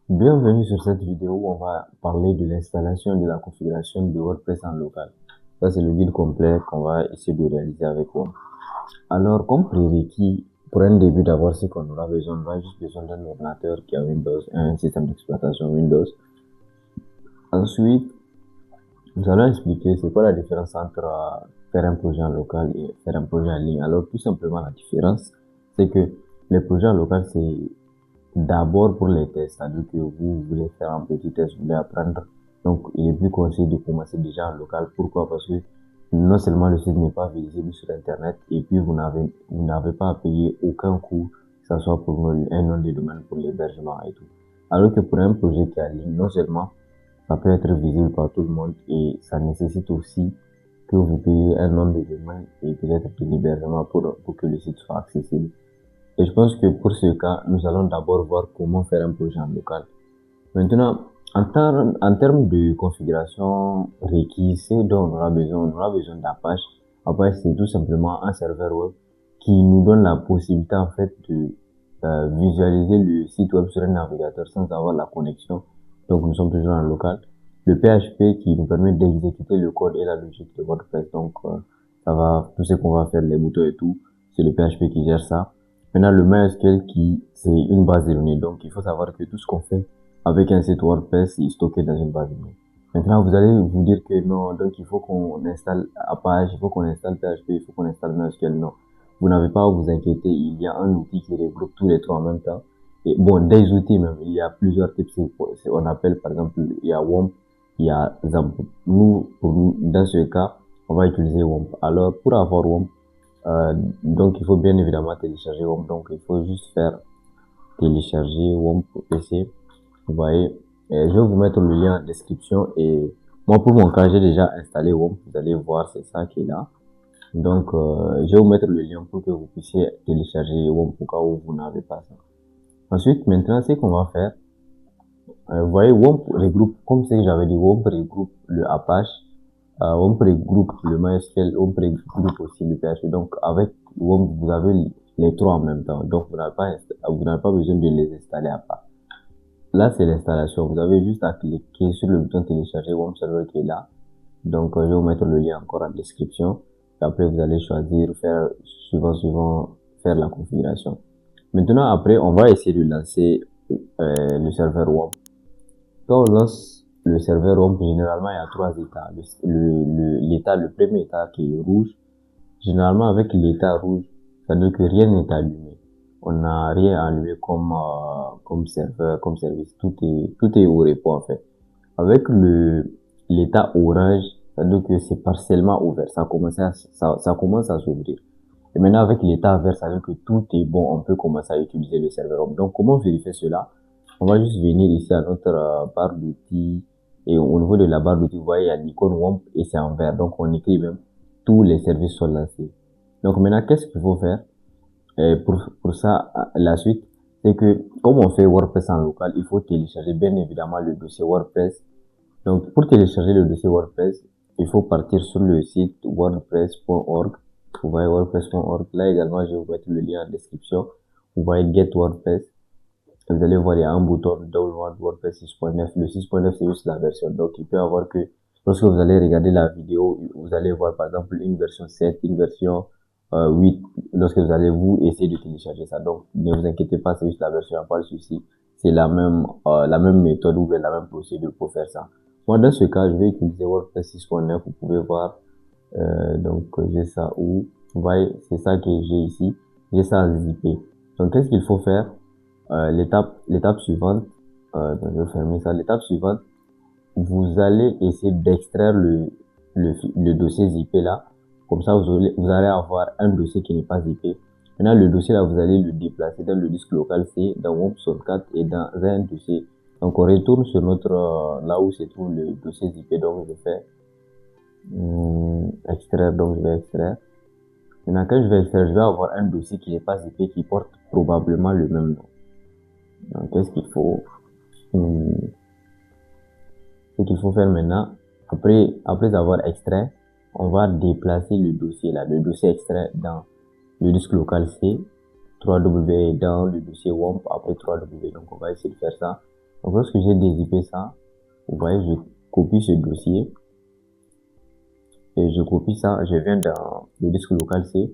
Bienvenue sur cette vidéo où on va parler de l'installation et de la configuration de WordPress en local. Ça, c'est le guide complet qu'on va essayer de réaliser avec vous. Alors, comme prérequis, pour un début d'avoir ce qu'on aura besoin, on aura juste besoin d'un ordinateur qui a Windows, un système d'exploitation Windows. Ensuite, nous allons expliquer c'est quoi la différence entre faire un projet en local et faire un projet en ligne. Alors, tout simplement, la différence, c'est que les projets en local, c'est d'abord pour les tests, c'est-à-dire que vous voulez faire un petit test, vous voulez apprendre. Donc, il est plus conseillé de commencer déjà en local. Pourquoi? Parce que non seulement le site n'est pas visible sur Internet, et puis vous n'avez pas à payer aucun coût, que ce soit pour un nom de domaine, pour l'hébergement et tout. Alors que pour un projet qui est en ligne, non seulement ça peut être visible par tout le monde, et ça nécessite aussi que vous payez un nom de domaine et peut-être de l'hébergement pour que le site soit accessible. Et je pense que pour ce cas, nous allons d'abord voir comment faire un projet en local. Maintenant, en termes de configuration requise, ce dont on aura besoin d'Apache. Apache, c'est tout simplement un serveur web qui nous donne la possibilité, en fait, de visualiser le site web sur un navigateur sans avoir la connexion. Donc, nous sommes toujours en local. Le PHP qui nous permet d'exécuter le code et la logique de WordPress. Donc, tout ce qu'on va faire, les boutons et tout, c'est le PHP qui gère ça. Maintenant, le MySQL c'est une base de données. Donc, il faut savoir que tout ce qu'on fait avec un site WordPress est stocké dans une base de données. Maintenant, vous allez vous dire que non, donc il faut qu'on installe Apache, il faut qu'on installe PHP, il faut qu'on installe MySQL. Non. Vous n'avez pas à vous inquiéter, il y a un outil qui regroupe tous les trois en même temps. Et bon, des outils même, il y a plusieurs types. On appelle par exemple, il y a WOMP, il y a Zamp. Dans ce cas, on va utiliser WOMP. Alors, pour avoir WOMP, donc il faut bien évidemment télécharger WOMP. Donc, il faut juste faire télécharger WOMP pour PC. Vous voyez, je vais vous mettre le lien en description et moi pour mon cas j'ai déjà installé WOMP, vous allez voir c'est ça qui est là. Donc je vais vous mettre le lien pour que vous puissiez télécharger WOMP au cas où vous n'avez pas ça. Ensuite maintenant ce qu'on va faire, vous voyez WOMP regroupe, comme ce que j'avais dit, WOMP regroupe le Apache, WOMP regroupe le MySQL, WOMP regroupe aussi le PHP. Donc avec WOMP vous avez les trois en même temps, donc vous n'avez pas besoin de les installer à part. Là, c'est l'installation. Vous avez juste à cliquer sur le bouton télécharger WOMP Server qui est là. Donc, je vais vous mettre le lien encore en description. Et après, vous allez choisir suivant, faire la configuration. Maintenant, après, on va essayer de lancer le serveur WOMP. Quand on lance le serveur WOMP, généralement, il y a trois états. Le premier état qui est rouge. Généralement, avec l'état rouge, ça veut dire que rien n'est allumé. On n'a rien allumé comme serveur, comme service. Tout est au repos, en fait. Avec l'état orange, ça veut dire que c'est partiellement ouvert. Ça commence à s'ouvrir. Et maintenant, avec l'état vert, ça veut dire que tout est bon. On peut commencer à utiliser le serveur. Donc, comment vérifier cela? On va juste venir ici à notre barre d'outils. Et au niveau de la barre d'outils, vous voyez, il y a l'icône WOMP et c'est en vert. Donc, on écrit même tous les services sont lancés. Donc, maintenant, qu'est-ce qu'il faut faire? Et pour ça, la suite, c'est que, comme on fait WordPress en local, il faut télécharger bien évidemment le dossier WordPress. Donc, pour télécharger le dossier WordPress, il faut partir sur le site wordpress.org. Vous voyez wordpress.org. Là également, je vais vous mettre le lien en description. Vous voyez Get WordPress. Vous allez voir, il y a un bouton Download WordPress 6.9. Le 6.9, c'est juste la version. Donc, il peut y avoir que, lorsque vous allez regarder la vidéo, vous allez voir, par exemple, une version 7, une version 8, lorsque vous allez vous essayer de télécharger ça. Donc, ne vous inquiétez pas, c'est juste la version, pas de souci. C'est la même méthode ou bien la même procédure pour faire ça. Moi, dans ce cas, je vais utiliser WordPress 6.9. Vous pouvez voir, donc, j'ai ça où, vous voyez, c'est ça que j'ai ici. J'ai ça en zippé. Donc, qu'est-ce qu'il faut faire? L'étape suivante, donc je vais fermer ça. L'étape suivante, vous allez essayer d'extraire le dossier zippé là. Comme ça, vous allez avoir un dossier qui n'est pas zippé. Maintenant, le dossier là, vous allez le déplacer dans le disque local C, dans WOMP4 et dans un dossier. Donc, on retourne sur là où se trouve le dossier zippé. Donc, je fais extraire. Donc, je vais extraire. Maintenant, quand je vais extraire, je vais avoir un dossier qui n'est pas zippé qui porte probablement le même nom. Donc, qu'est-ce qu'il faut? Ce qu'il faut faire maintenant, après avoir extrait, on va déplacer le dossier là, le dossier extrait dans le disque local C, 3W dans le dossier WOMP, après 3W. Donc, on va essayer de faire ça. Donc, lorsque j'ai dézippé ça, vous voyez, je copie ce dossier et je copie ça, je viens dans le disque local C.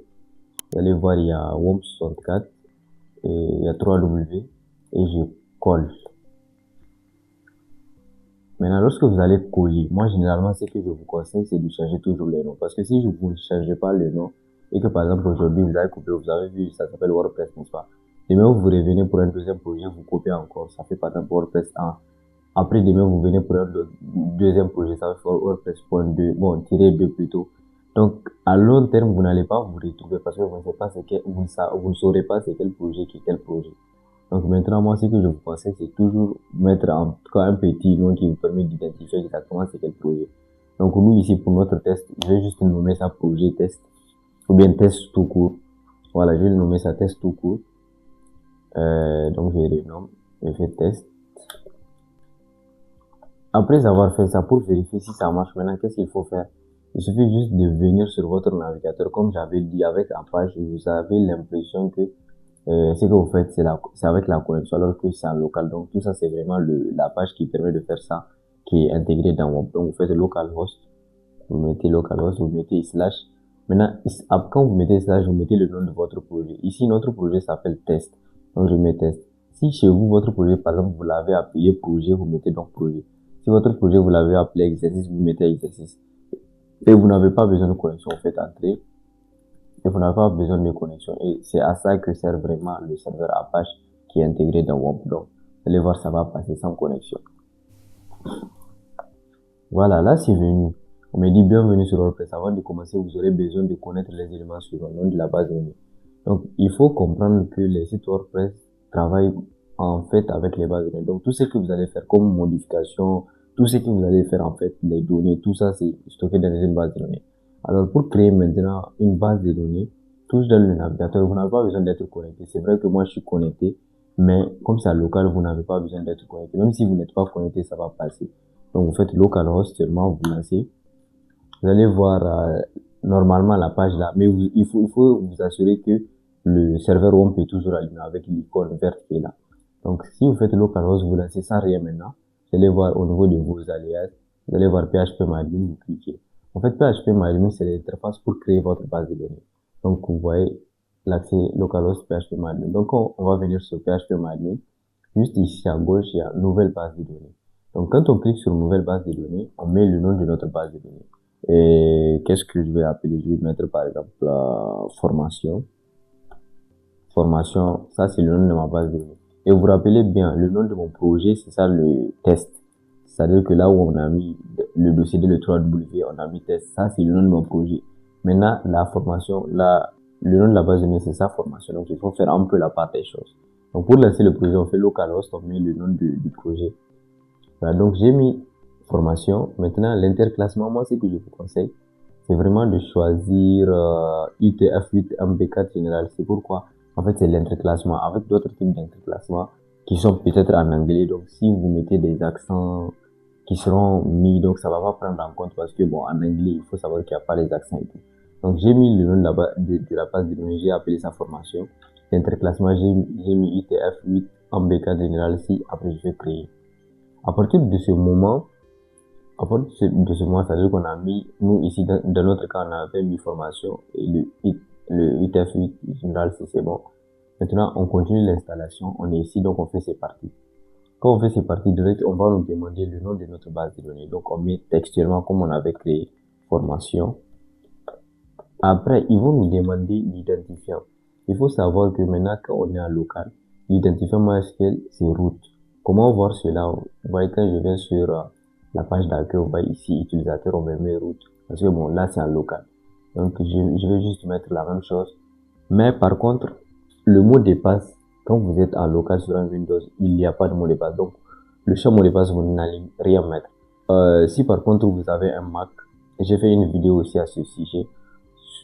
Vous allez voir, il y a WOM64 et il y a 3W et je colle. Maintenant, lorsque vous allez coller, moi, généralement, ce que je vous conseille, c'est de changer toujours les noms. Parce que si vous ne changez pas le nom, et que par exemple, aujourd'hui, vous avez coupé, vous avez vu, ça s'appelle WordPress, n'est-ce pas? Demain, vous revenez pour un deuxième projet, vous copiez encore, ça fait par exemple WordPress 1. Après, demain, vous venez pour un deuxième projet, ça va faire WordPress.2, bon, tiré 2 plutôt. Donc, à long terme, vous n'allez pas vous retrouver parce que vous ne savez pas vous ne saurez pas c'est quel projet qui est quel projet. Donc maintenant, moi, ce que je vous conseille, c'est toujours mettre en tout cas un petit nom qui vous permet d'identifier exactement c'est quel projet. Donc nous, ici, pour notre test, je vais juste nommer ça projet test, ou bien test tout court. Voilà, je vais nommer ça test tout court. Donc je renomme, je fais test. Après avoir fait ça, pour vérifier si ça marche maintenant, qu'est-ce qu'il faut faire? Il suffit juste de venir sur votre navigateur, comme j'avais dit, avec la page, vous avez l'impression que ce que vous faites, c'est avec la connexion, alors que c'est en local. Donc, tout ça, c'est vraiment la page qui permet de faire ça, qui est intégrée dans WOM. Donc, vous faites localhost, vous mettez localhost, vous mettez slash. Maintenant, quand vous mettez slash, vous mettez le nom de votre projet. Ici, notre projet s'appelle test. Donc, je mets test. Si chez vous, votre projet, par exemple, vous l'avez appelé projet, vous mettez donc projet. Si votre projet, vous l'avez appelé exercice, vous mettez exercice. Et vous n'avez pas besoin de connexion, vous faites entrer. Et vous n'avez pas besoin de connexion. Et c'est à ça que sert vraiment le serveur Apache qui est intégré dans WOM. Donc, vous allez voir, ça va passer sans connexion. Voilà, là, c'est venu. On me dit bienvenue sur WordPress. Avant de commencer, vous aurez besoin de connaître les éléments suivants, le nom de la base de données. Donc, il faut comprendre que les sites WordPress travaillent en fait avec les bases de données. Donc, tout ce que vous allez faire comme modification, tout ce que vous allez faire en fait, les données, tout ça, c'est stocké dans une base de données. Alors, pour créer maintenant une base de données, touche dans le navigateur, vous n'avez pas besoin d'être connecté. C'est vrai que moi, je suis connecté, mais comme c'est local, vous n'avez pas besoin d'être connecté. Même si vous n'êtes pas connecté, ça va passer. Donc, vous faites localhost seulement, vous lancez. Vous allez voir normalement la page là, mais il faut vous assurer que le serveur WOMP est toujours allumé avec l'icône verte qui est là. Donc, si vous faites localhost, vous lancez sans rien maintenant. Vous allez voir au niveau de vos alias, vous allez voir PHP-MyAdmin, vous cliquez. En fait, PHP-MyAdmin, c'est l'interface pour créer votre base de données. Donc, vous voyez l'accès localhost PHP-MyAdmin. Donc, on va venir sur PHP-MyAdmin. Juste ici à gauche, il y a nouvelle base de données. Donc, quand on clique sur nouvelle base de données, on met le nom de notre base de données. Et qu'est-ce que je vais appeler? Je vais mettre par exemple formation. Formation, ça c'est le nom de ma base de données. Et vous vous rappelez bien, le nom de mon projet, c'est ça le test. C'est-à-dire que là où on a mis le dossier de le3W, on a mis test. Ça c'est le nom de mon projet. Maintenant, la formation, le nom de la base de données, c'est ça formation. Donc il faut faire un peu la part des choses. Donc pour lancer le projet, on fait localhost, on met le nom du projet. Voilà, donc j'ai mis formation. Maintenant, l'interclassement, moi, ce que je vous conseille, c'est vraiment de choisir UTF-8 MB4 général. C'est pourquoi, en fait, c'est l'interclassement avec d'autres types d'interclassement qui sont peut-être en anglais. Donc, si vous mettez des accents qui seront mis, donc ça va pas prendre en compte parce que, bon, en anglais, il faut savoir qu'il n'y a pas les accents et tout. Donc, j'ai mis le nom de la base de données, j'ai appelé ça formation. L'interclassement, j'ai mis UTF-8 MB4 général ici. Après, je vais créer. À partir de ce moment, c'est-à-dire qu'on a mis, nous ici, dans notre cas, on avait mis formation et le UTF-8 général, c'est bon. Maintenant, on continue l'installation, on est ici, donc on fait ces parties. Quand on fait ces parties direct, on va nous demander le nom de notre base de données. Donc, on met textuellement comme on avait créé formation. Après, ils vont nous demander l'identifiant. Il faut savoir que maintenant, quand on est en local, l'identifiant MySQL, c'est root. Comment voir cela? Vous voyez, quand je viens sur la page d'accueil, on voit ici utilisateur, on me met root. Parce que bon, là, c'est en local. Donc, je vais juste mettre la même chose. Mais par contre, le mot de passe, quand vous êtes en local sur un Windows, il n'y a pas de mot de passe. Donc, le champ mot de passe, vous n'allez rien mettre. Si par contre, vous avez un Mac, j'ai fait une vidéo aussi à ce sujet.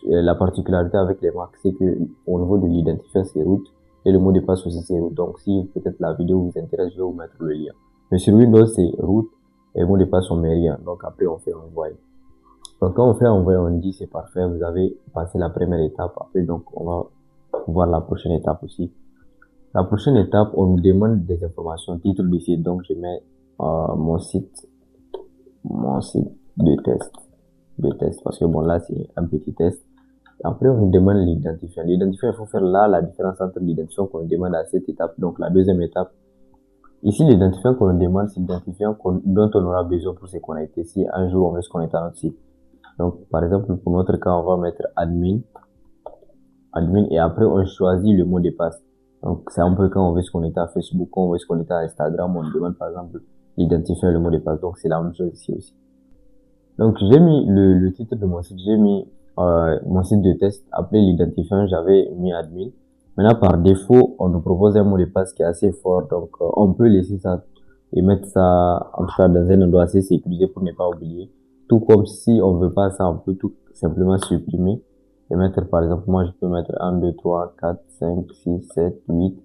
La particularité avec les Mac, c'est que au niveau de l'identifiant, c'est root. Et le mot de passe aussi, c'est root. Donc, si peut-être la vidéo vous intéresse, je vais vous mettre le lien. Mais sur Windows, c'est root. Et le mot de passe, on met rien. Donc, après, on fait envoyer. Donc, quand on fait envoyer, on dit c'est parfait. Vous avez passé la première étape. Après, donc, on va voir la prochaine étape aussi. La prochaine étape, on nous demande des informations, titre du site. Donc, je mets mon site, mon site de test, parce que bon, là, c'est un petit test. Après, on nous demande l'identifiant. L'identifiant, il faut faire là la différence entre l'identifiant qu'on nous demande à cette étape. Donc, la deuxième étape. Ici, l'identifiant qu'on nous demande, c'est l'identifiant dont on aura besoin pour se connecter si un jour on veut se connecter à notre site. Donc, par exemple, pour notre cas, on va mettre admin, et après, on choisit le mot de passe. Donc, c'est un peu quand on veut se connecter à Facebook, quand on veut se connecter à Instagram, on demande par exemple l'identifiant et le mot de passe. Donc, c'est la même chose ici aussi. Donc, j'ai mis le titre de mon site, j'ai mis mon site de test. Après l'identifiant, j'avais mis admin. Maintenant, par défaut, on nous propose un mot de passe qui est assez fort. Donc, on peut laisser ça et mettre ça, en tout cas, dans un endroit assez sécurisé pour ne pas oublier. Tout comme si on veut pas ça, on peut tout simplement supprimer et mettre, par exemple, moi, je peux mettre 1, 2, 3, 4, 5, 6, 7, 8.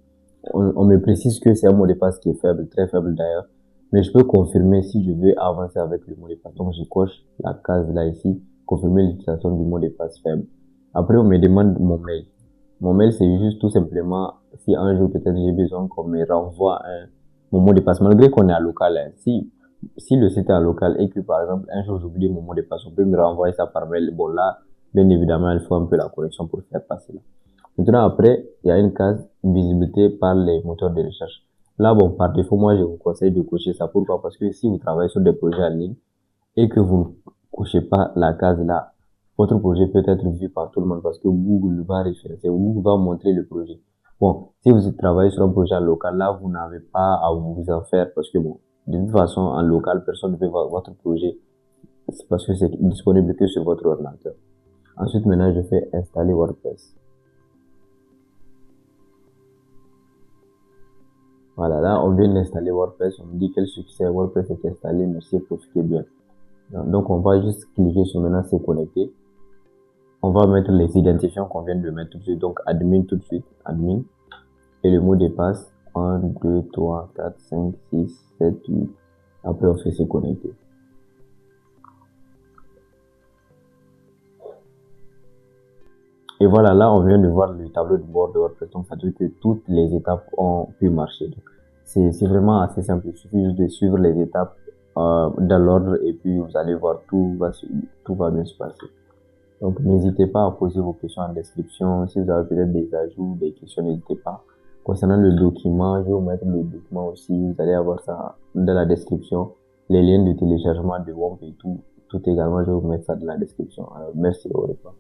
On me précise que c'est un mot de passe qui est faible, très faible d'ailleurs. Mais je peux confirmer si je veux avancer avec le mot de passe. Donc, je coche la case là ici, confirmer l'utilisation du mot de passe faible. Après, on me demande mon mail. Mon mail, c'est juste tout simplement, si un jour peut-être j'ai besoin qu'on me renvoie mon mot de passe, malgré qu'on est à local, hein. Si le site est à local et que par exemple un jour j'oublie mon mot de passe, on peut me renvoyer ça par mail. Bon là, bien évidemment, il faut un peu la correction pour faire passer là. Maintenant, après, il y a une case visibilité par les moteurs de recherche. Là, bon, par défaut, moi, je vous conseille de cocher ça. Pourquoi? Parce que si vous travaillez sur des projets en ligne et que vous ne cochez pas la case là, votre projet peut être vu par tout le monde parce que Google va référencer, Google va montrer le projet. Bon, si vous travaillez sur un projet en local, là, vous n'avez pas à vous en faire parce que bon, de toute façon, en local, personne ne peut voir votre projet. C'est parce que c'est disponible que sur votre ordinateur. Ensuite, maintenant, je fais installer WordPress. Voilà, là, on vient d'installer WordPress. On me dit quel succès WordPress est installé. Merci, profitez bien. Donc, on va juste cliquer sur maintenant se connecter. On va mettre les identifiants qu'on vient de mettre tout de suite. Donc, admin tout de suite. Admin. Et le mot de passe. 1, 2, 3, 4, 5, 6, 7, 8. Après, on fait se connecter. Et voilà, là, on vient de voir le tableau de bord de WordPress. Donc, ça veut dire que toutes les étapes ont pu marcher. C'est vraiment assez simple. Il suffit juste de suivre les étapes dans l'ordre et puis vous allez voir tout va bien se passer. Donc, n'hésitez pas à poser vos questions en description. Si vous avez peut-être des ajouts, des questions, n'hésitez pas. Concernant le document, je vais vous mettre le document aussi. Vous allez avoir ça dans la description. Les liens de téléchargement de WOMP et tout également, je vais vous mettre ça dans la description. Alors, merci au revoir.